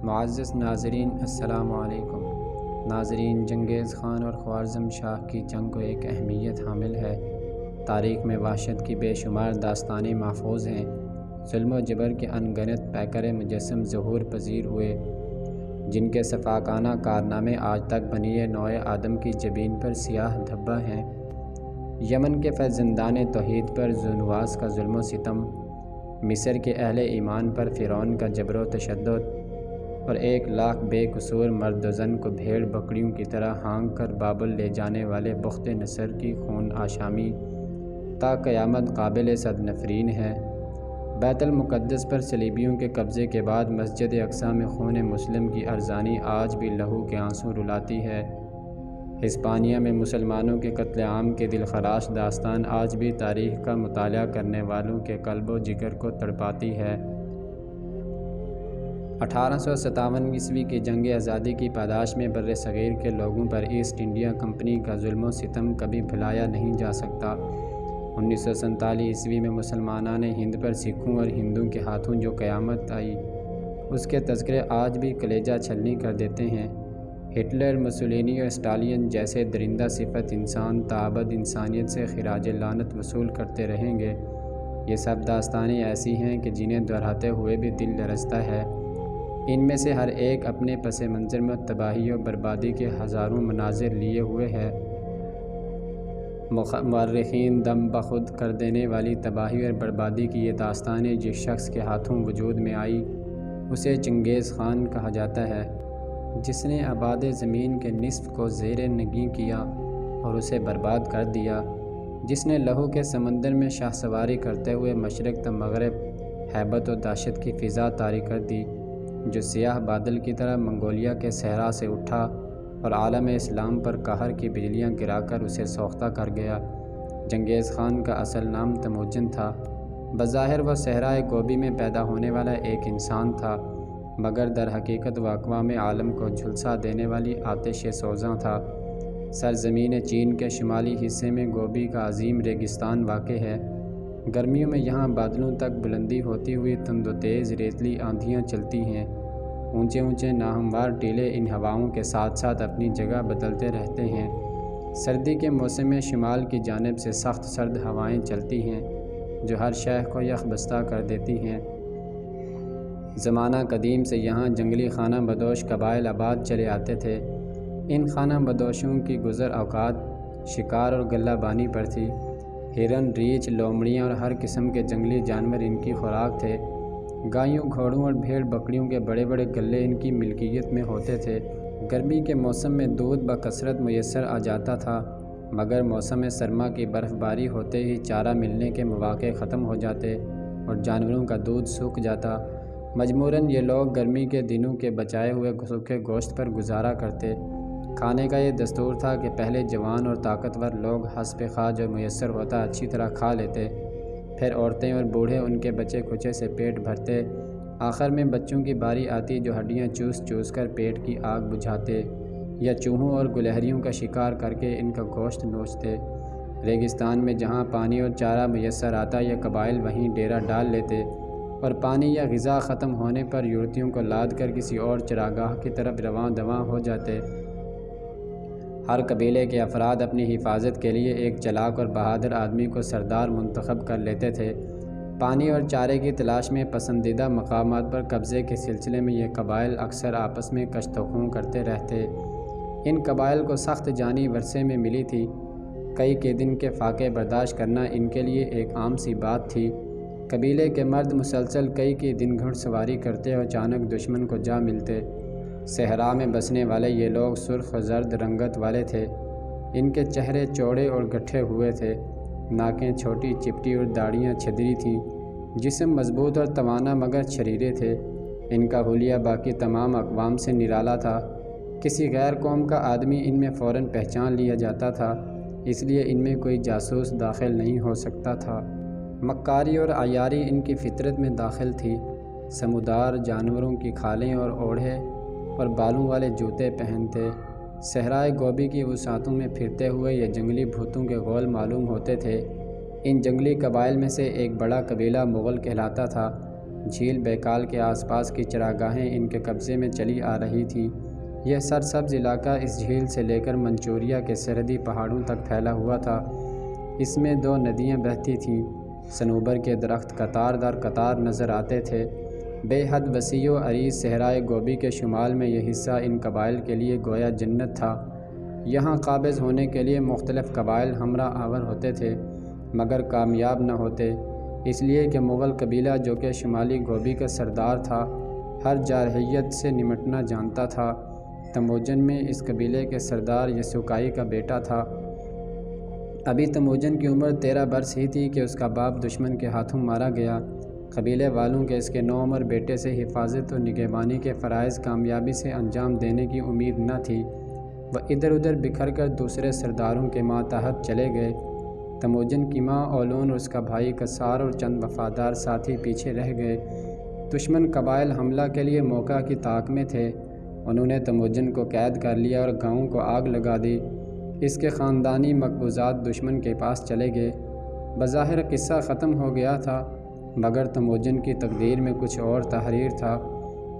معزز ناظرین السلام علیکم۔ ناظرین، چنگیز خان اور خوارزم شاہ کی جنگ کو ایک اہمیت حامل ہے۔ تاریخ میں وحشت کی بے شمار داستانیں محفوظ ہیں۔ ظلم و جبر کے ان گنت پیکر مجسم ظہور پذیر ہوئے، جن کے سفاکانہ کارنامے آج تک بنی نوع آدم کی جبین پر سیاہ دھبہ ہیں۔ یمن کے فرزندان توحید پر ذونواس کا ظلم و ستم، مصر کے اہل ایمان پر فرعون کا جبر و تشدد، اور 1,00,000 بے قصور مرد و زن کو بھیڑ بکریوں کی طرح ہانک کر بابل لے جانے والے بخت نصر کی خون آشامی تا قیامت قابل صد نفرین ہے۔ بیت المقدس پر صلیبیوں کے قبضے کے بعد مسجد اقصی میں خون مسلم کی ارزانی آج بھی لہو کے آنسو رلاتی ہے۔ ہسپانیہ میں مسلمانوں کے قتل عام کی دلخراش داستان آج بھی تاریخ کا مطالعہ کرنے والوں کے قلب و جگر کو تڑپاتی ہے۔ 1857 کی جنگ آزادی کی پاداش میں بر صغیر کے لوگوں پر ایسٹ انڈیا کمپنی کا ظلم و ستم کبھی بھلایا نہیں جا سکتا۔ 1947 میں مسلمانان ہند پر سکھوں اور ہندوؤں کے ہاتھوں جو قیامت آئی، اس کے تذکرے آج بھی کلیجہ چھلنی کر دیتے ہیں۔ ہٹلر، مسولینی اور اسٹالین جیسے درندہ صفت انسان تابد انسانیت سے خراج لعنت وصول کرتے رہیں گے۔ یہ سب داستانیں ایسی ہیں کہ جنہیں دہراتے ہوئے بھی دل لرزتا ہے۔ ان میں سے ہر ایک اپنے پس منظر میں تباہی و بربادی کے ہزاروں مناظر لیے ہوئے ہے۔ مورخین دم بخود کر دینے والی تباہی اور بربادی کی یہ داستانیں جس شخص کے ہاتھوں وجود میں آئی، اسے چنگیز خان کہا جاتا ہے، جس نے آباد زمین کے نصف کو زیر نگیں کیا اور اسے برباد کر دیا، جس نے لہو کے سمندر میں شاہ سواری کرتے ہوئے مشرق تا مغرب ہیبت و دہشت کی فضا طاری کر دی، جو سیاہ بادل کی طرح منگولیا کے صحرا سے اٹھا اور عالم اسلام پر قہر کی بجلیاں گرا کر اسے سوختہ کر گیا۔ چنگیز خان کا اصل نام تموجن تھا۔ بظاہر وہ صحرائے گوبی میں پیدا ہونے والا ایک انسان تھا، مگر در حقیقت وہ اقوام عالم کو جھلسا دینے والی آتش سوزاں تھا۔ سرزمین چین کے شمالی حصے میں گوبی کا عظیم ریگستان واقع ہے۔ گرمیوں میں یہاں بادلوں تک بلندی ہوتی ہوئی تند و تیز ریتلی آندھیاں چلتی ہیں۔ اونچے اونچے ناہموار ٹیلے ان ہواؤں کے ساتھ ساتھ اپنی جگہ بدلتے رہتے ہیں۔ سردی کے موسم میں شمال کی جانب سے سخت سرد ہوائیں چلتی ہیں، جو ہر شے کو یخ بستہ کر دیتی ہیں۔ زمانہ قدیم سے یہاں جنگلی خانہ بدوش قبائل آباد چلے آتے تھے۔ ان خانہ بدوشوں کی گزر اوقات شکار اور غلہ بانی پر تھی۔ ہرن، ریچھ، لومڑیاں اور ہر قسم کے جنگلی جانور ان کی خوراک تھے۔ گایوں، گھوڑوں اور بھیڑ بکریوں کے بڑے بڑے گلے ان کی ملکیت میں ہوتے تھے۔ گرمی کے موسم میں دودھ بکثرت میسر آ جاتا تھا، مگر موسم سرما کی برف باری ہوتے ہی چارہ ملنے کے مواقع ختم ہو جاتے اور جانوروں کا دودھ سوکھ جاتا۔ مجبوراً یہ لوگ گرمی کے دنوں کے بچائے ہوئے سوکھے گوشت پر گزارا کرتے۔ کھانے کا یہ دستور تھا کہ پہلے جوان اور طاقتور لوگ حسب خواہ جو میسر ہوتا اچھی طرح کھا لیتے، پھر عورتیں اور بوڑھے ان کے بچے کچے سے پیٹ بھرتے، آخر میں بچوں کی باری آتی جو ہڈیاں چوس چوس کر پیٹ کی آگ بجھاتے یا چوہوں اور گلہریوں کا شکار کر کے ان کا گوشت نوچتے۔ ریگستان میں جہاں پانی اور چارہ میسر آتا یہ قبائل وہیں ڈیرا ڈال لیتے اور پانی یا غذا ختم ہونے پر یورتیوں کو لاد کر کسی اور چراگاہ کی طرف رواں دواں ہو جاتے۔ ہر قبیلے کے افراد اپنی حفاظت کے لیے ایک چلاک اور بہادر آدمی کو سردار منتخب کر لیتے تھے۔ پانی اور چارے کی تلاش میں پسندیدہ مقامات پر قبضے کے سلسلے میں یہ قبائل اکثر آپس میں کش و خوں کرتے رہتے۔ ان قبائل کو سخت جانی ورثے میں ملی تھی۔ کئی کے دن کے فاقے برداشت کرنا ان کے لیے ایک عام سی بات تھی۔ قبیلے کے مرد مسلسل کئی کے دن گھڑ سواری کرتے اور اچانک دشمن کو جا ملتے۔ صحرا میں بسنے والے یہ لوگ سرخ و زرد رنگت والے تھے۔ ان کے چہرے چوڑے اور گٹھے ہوئے تھے، ناکیں چھوٹی چپٹی اور داڑھیاں چھدری تھیں۔ جسم مضبوط اور توانا مگر شریرے تھے۔ ان کا حلیہ باقی تمام اقوام سے نرالا تھا۔ کسی غیر قوم کا آدمی ان میں فوراً پہچان لیا جاتا تھا، اس لیے ان میں کوئی جاسوس داخل نہیں ہو سکتا تھا۔ مکاری اور عیاری ان کی فطرت میں داخل تھی۔ سمودار جانوروں کی کھالیں اور اوڑھے اور بالوں والے جوتے پہنتے۔ صحرائے گوبی کی وسعتوں میں پھرتے ہوئے یہ جنگلی بھوتوں کے غول معلوم ہوتے تھے۔ ان جنگلی قبائل میں سے ایک بڑا قبیلہ مغل کہلاتا تھا۔ جھیل بیکال کے آس پاس کی چراگاہیں ان کے قبضے میں چلی آ رہی تھیں۔ یہ سرسبز علاقہ اس جھیل سے لے کر منچوریا کے سرحدی پہاڑوں تک پھیلا ہوا تھا۔ اس میں 2 ندیاں بہتی تھیں۔ صنوبر کے درخت قطار در قطار نظر آتے تھے۔ بے حد وسیع و عریض صحرائے گوبی کے شمال میں یہ حصہ ان قبائل کے لیے گویا جنت تھا۔ یہاں قابض ہونے کے لیے مختلف قبائل ہمراہ آور ہوتے تھے، مگر کامیاب نہ ہوتے، اس لیے کہ مغل قبیلہ جو کہ شمالی گوبی کا سردار تھا، ہر جارحیت سے نمٹنا جانتا تھا۔ تموجن میں اس قبیلے کے سردار یسوکائی کا بیٹا تھا۔ ابھی تموجن کی عمر 13 برس ہی تھی کہ اس کا باپ دشمن کے ہاتھوں مارا گیا۔ قبیلے والوں کے اس کے نوعمر بیٹے سے حفاظت و نگہبانی کے فرائض کامیابی سے انجام دینے کی امید نہ تھی۔ وہ ادھر ادھر بکھر کر دوسرے سرداروں کے ماتحت چلے گئے۔ تموجن کی ماں اولون اور اس کا بھائی کسار اور چند وفادار ساتھی پیچھے رہ گئے۔ دشمن قبائل حملہ کے لیے موقع کی طاق میں تھے۔ انہوں نے تموجن کو قید کر لیا اور گاؤں کو آگ لگا دی۔ اس کے خاندانی مقبوضات دشمن کے پاس چلے گئے۔ بظاہر قصہ ختم ہو گیا تھا، مگر تموجن کی تقدیر میں کچھ اور تحریر تھا۔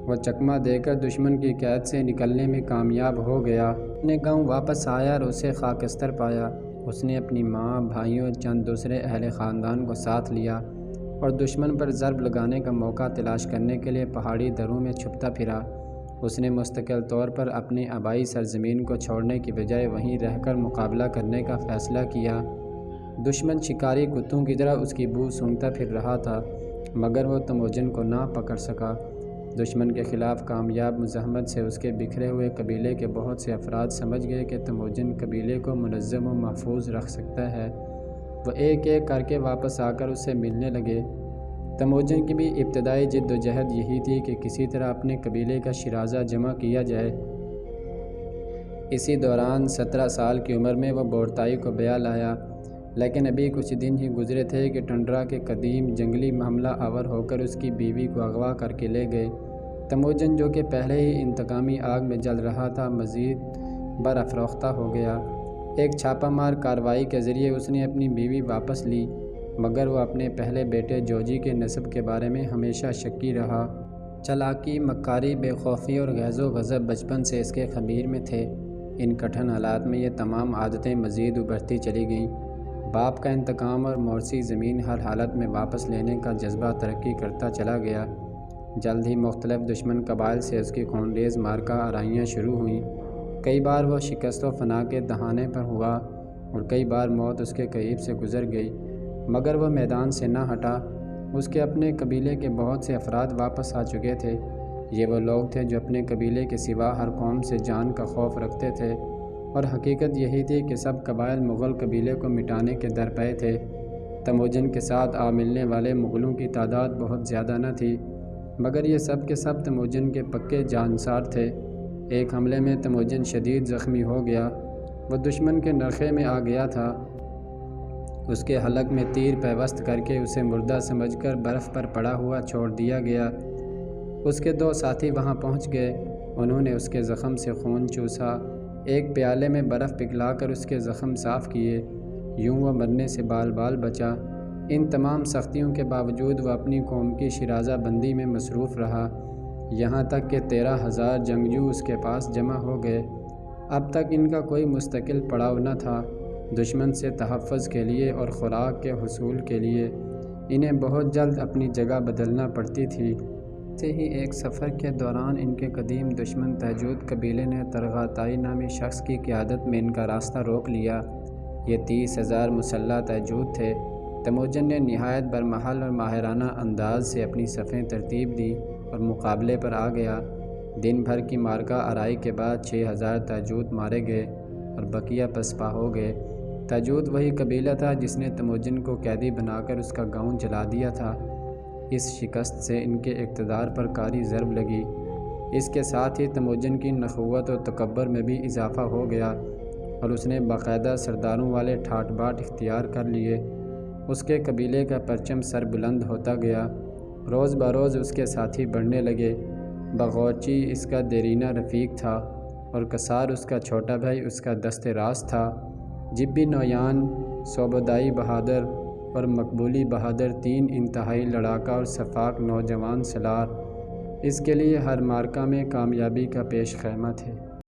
وہ چکمہ دے کر دشمن کی قید سے نکلنے میں کامیاب ہو گیا۔ اپنے گاؤں واپس آیا اور اسے خاکستر پایا۔ اس نے اپنی ماں، بھائیوں اور چند دوسرے اہل خاندان کو ساتھ لیا اور دشمن پر ضرب لگانے کا موقع تلاش کرنے کے لیے پہاڑی دروں میں چھپتا پھرا۔ اس نے مستقل طور پر اپنی آبائی سرزمین کو چھوڑنے کی بجائے وہیں رہ کر مقابلہ کرنے کا فیصلہ کیا۔ دشمن شکاری کتوں کی طرح اس کی بو سونگھتا پھر رہا تھا، مگر وہ تموجن کو نہ پکڑ سکا۔ دشمن کے خلاف کامیاب مزاحمت سے اس کے بکھرے ہوئے قبیلے کے بہت سے افراد سمجھ گئے کہ تموجن قبیلے کو منظم و محفوظ رکھ سکتا ہے۔ وہ ایک ایک کر کے واپس آ کر اس سے ملنے لگے۔ تموجن کی بھی ابتدائی جد و جہد یہی تھی کہ کسی طرح اپنے قبیلے کا شیرازہ جمع کیا جائے۔ اسی دوران 17 سال کی عمر میں وہ بورتائی کو بیع لایا، لیکن ابھی کچھ دن ہی گزرے تھے کہ ٹنڈرا کے قدیم جنگلی حملہ آور ہو کر اس کی بیوی کو اغوا کر کے لے گئے۔ تموجن جو کہ پہلے ہی انتقامی آگ میں جل رہا تھا، مزید برافروختہ ہو گیا۔ ایک چھاپہ مار کارروائی کے ذریعے اس نے اپنی بیوی واپس لی، مگر وہ اپنے پہلے بیٹے جوجی کے نسب کے بارے میں ہمیشہ شکی رہا۔ چالاکی، مکاری، بے خوفی اور غیظ و غضب بچپن سے اس کے خمیر میں تھے۔ ان کٹھن حالات میں یہ تمام عادتیں مزید ابھرتی چلی گئیں۔ باپ کا انتقام اور مورثی زمین ہر حالت میں واپس لینے کا جذبہ ترقی کرتا چلا گیا۔ جلد ہی مختلف دشمن قبائل سے اس کی خونریز مارکہ آرائیاں شروع ہوئیں۔ کئی بار وہ شکست و فنا کے دہانے پر ہوا اور کئی بار موت اس کے قریب سے گزر گئی، مگر وہ میدان سے نہ ہٹا۔ اس کے اپنے قبیلے کے بہت سے افراد واپس آ چکے تھے۔ یہ وہ لوگ تھے جو اپنے قبیلے کے سوا ہر قوم سے جان کا خوف رکھتے تھے، اور حقیقت یہی تھی کہ سب قبائل مغل قبیلے کو مٹانے کے درپے تھے۔ تموجن کے ساتھ آ ملنے والے مغلوں کی تعداد بہت زیادہ نہ تھی، مگر یہ سب کے سب تموجن کے پکے جانسار تھے۔ ایک حملے میں تموجن شدید زخمی ہو گیا۔ وہ دشمن کے نرخے میں آ گیا تھا۔ اس کے حلق میں تیر پیوست کر کے اسے مردہ سمجھ کر برف پر پڑا ہوا چھوڑ دیا گیا۔ اس کے 2 ساتھی وہاں پہنچ گئے۔ انہوں نے اس کے زخم سے خون چوسا، ایک پیالے میں برف پگھلا کر اس کے زخم صاف کیے۔ یوں وہ مرنے سے بال بال بچا۔ ان تمام سختیوں کے باوجود وہ اپنی قوم کی شیرازہ بندی میں مصروف رہا، یہاں تک کہ 13,000 جنگجو اس کے پاس جمع ہو گئے۔ اب تک ان کا کوئی مستقل پڑاؤ نہ تھا۔ دشمن سے تحفظ کے لیے اور خوراک کے حصول کے لیے انہیں بہت جلد اپنی جگہ بدلنا پڑتی تھی۔ ایسے ہی ایک سفر کے دوران ان کے قدیم دشمن تیجود قبیلے نے ترغاتائی نامی شخص کی قیادت میں ان کا راستہ روک لیا۔ یہ 30,000 مسلح تیجود تھے۔ تموجن نے نہایت برمحل اور ماہرانہ انداز سے اپنی صفیں ترتیب دی اور مقابلے پر آ گیا۔ دن بھر کی مارکہ آرائی کے بعد 6,000 تیجود مارے گئے اور بقیہ پسپا ہو گئے۔ تیجود وہی قبیلہ تھا جس نے تموجن کو قیدی بنا کر اس کا گاؤں جلا دیا تھا۔ اس شکست سے ان کے اقتدار پر کاری ضرب لگی۔ اس کے ساتھ ہی تموجن کی نخوت و تکبر میں بھی اضافہ ہو گیا اور اس نے باقاعدہ سرداروں والے ٹھاٹ باٹ اختیار کر لیے۔ اس کے قبیلے کا پرچم سر بلند ہوتا گیا۔ روز بروز اس کے ساتھی بڑھنے لگے۔ بغورچی اس کا دیرینہ رفیق تھا اور کسار اس کا چھوٹا بھائی اس کا دست راست تھا۔ جبی نویان، صوبدائی بہادر اور مقبولی بہادر 3 انتہائی لڑاکا اور شفاق نوجوان سالار اس کے لیے ہر معرکہ میں کامیابی کا پیش خیمہ تھے۔